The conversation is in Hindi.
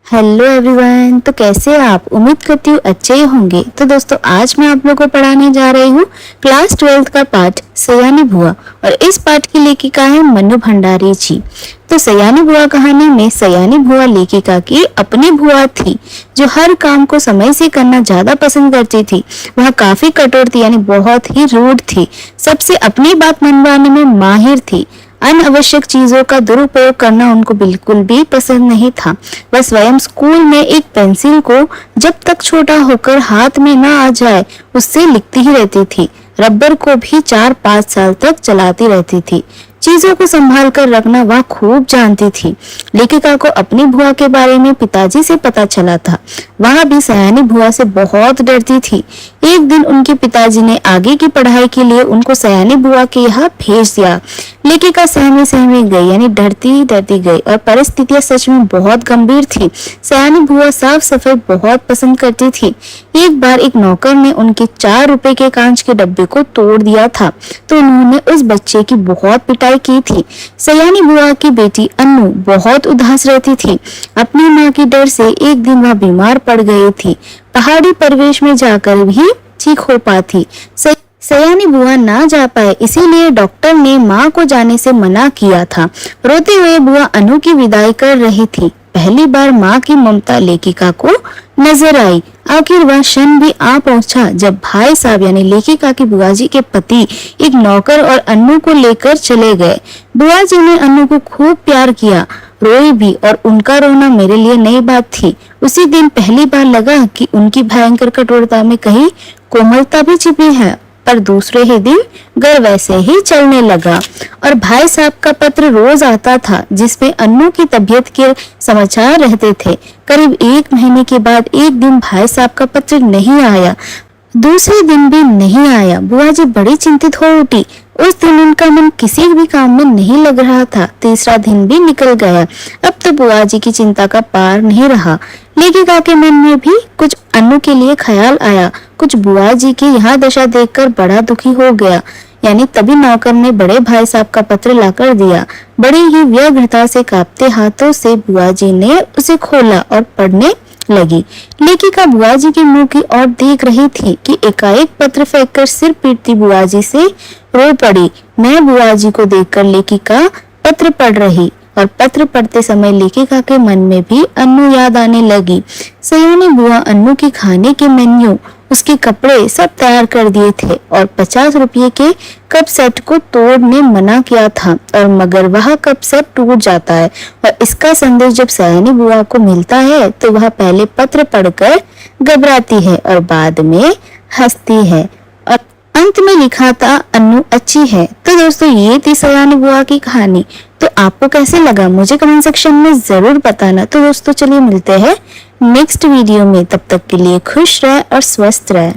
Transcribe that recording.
Hello everyone. तो कैसे हैं आप? उम्मीद करती हूँ अच्छे ही होंगे। तो दोस्तों आज मैं आप लोगों को पढ़ाने जा रही हूँ क्लास 12 का पाठ सयानी बुआ, और इस पाठ की लेखिका है मनु भंडारी जी। तो सयानी बुआ कहानी में सयानी बुआ लेखिका की अपनी बुआ थी जो हर काम को समय से करना ज्यादा पसंद करती थी। वह काफी कठोर थी, यानी बहुत ही रूड थी। सबसे अपनी बात मनवाने में माहिर थी। अनावश्यक चीजों का दुरुपयोग करना उनको बिल्कुल भी पसंद नहीं था। वह स्वयं स्कूल में एक पेंसिल को जब तक छोटा होकर हाथ में न आ जाए उससे लिखती ही रहती थी। रबर को भी 4-5 साल तक चलाती रहती थी। चीजों को संभाल कर रखना वह खूब जानती थी। लेखिका को अपनी बुआ के बारे में पिताजी से पता चला था। वह भी सयानी बुआ से बहुत डरती थी। एक दिन उनके पिताजी ने आगे की पढ़ाई के लिए उनको सयानी बुआ के यहाँ भेज दिया। लेखिका सहमे सहमे गई, यानी डरती डरती गई, और परिस्थितियां सच में बहुत गंभीर थी। सयानी बुआ साफ सफाई बहुत पसंद करती थी। एक बार एक नौकर ने उनके 4 रुपए के कांच के डब्बे को तोड़ दिया था, तो उन्होंने उस बच्चे की बहुत पिटाई की थी। सयानी बुआ की बेटी अन्नू बहुत उदास रहती थी। अपनी माँ की डर से एक दिन वह बीमार पड़ गई थी। पहाड़ी परिवेश में जाकर भी ठीक हो पाती। सयानी बुआ ना जा पाए, इसीलिए डॉक्टर ने माँ को जाने से मना किया था। रोते हुए बुआ अनु की विदाई कर रही थी। पहली बार माँ की ममता लेखिका को नजर आई। आखिर वह क्षण भी आ पहुंचा जब भाई साहब यानी लेखिका की बुआ जी के पति एक नौकर और अन्नू को लेकर चले गए। बुआ जी ने अन्नू को खूब प्यार किया, रोई भी, और उनका रोना मेरे लिए नई बात थी। उसी दिन पहली बार लगा कि उनकी भयंकर कठोरता में कहीं कोमलता भी छिपी है। पर दूसरे ही दिन घर वैसे ही चलने लगा, और भाई साहब का पत्र रोज आता था जिसमें अन्नू की तबीयत के समाचार रहते थे। करीब 1 महीने के बाद एक दिन भाई साहब का पत्र नहीं आया, दूसरे दिन भी नहीं आया। बुआ जी बड़ी चिंतित हो उठी। उस दिन उनका मन किसी भी काम में नहीं लग रहा था। तीसरा दिन भी निकल गया। अब तो बुआ जी की चिंता का पार नहीं रहा। लेखिका के मन में भी कुछ अन्नू के लिए ख्याल आया, कुछ बुआ जी की यह दशा देखकर बड़ा दुखी हो गया। यानी तभी नौकर ने बड़े भाई साहब का पत्र लाकर दिया। बड़ी ही व्यग्रता से कांपते हाथों से बुआ जी ने उसे खोला और पढ़ने लगी। लेखिका बुआ जी के मुंह की ओर देख रही थी कि एकाएक पत्र फेंककर सिर पीटती बुआ जी से रो पड़ी। मैं बुआ जी को देखकर लेखिका पत्र पढ़ रही, और पत्र पढ़ते समय लेखिका के मन में भी अन्नू याद आने लगी। सयानी बुआ अन्नू के खाने के मेन्यू, उसके कपड़े सब तैयार कर दिए थे, और 50 रुपये के कप सेट को तोड़ने मना किया था, और मगर वह कप सेट टूट जाता है। और इसका संदेश जब सयानी बुआ को मिलता है तो वह पहले पत्र पढ़कर घबराती है और बाद में हंसती है, और अंत में लिखा था अन्नू अच्छी है। तो दोस्तों ये थी सयानी बुआ की कहानी। तो आपको कैसे लगा मुझे कमेंट सेक्शन में जरूर बताना। तो दोस्तों चलिए मिलते हैं नेक्स्ट वीडियो में। तब तक के लिए खुश रहे और स्वस्थ रहे।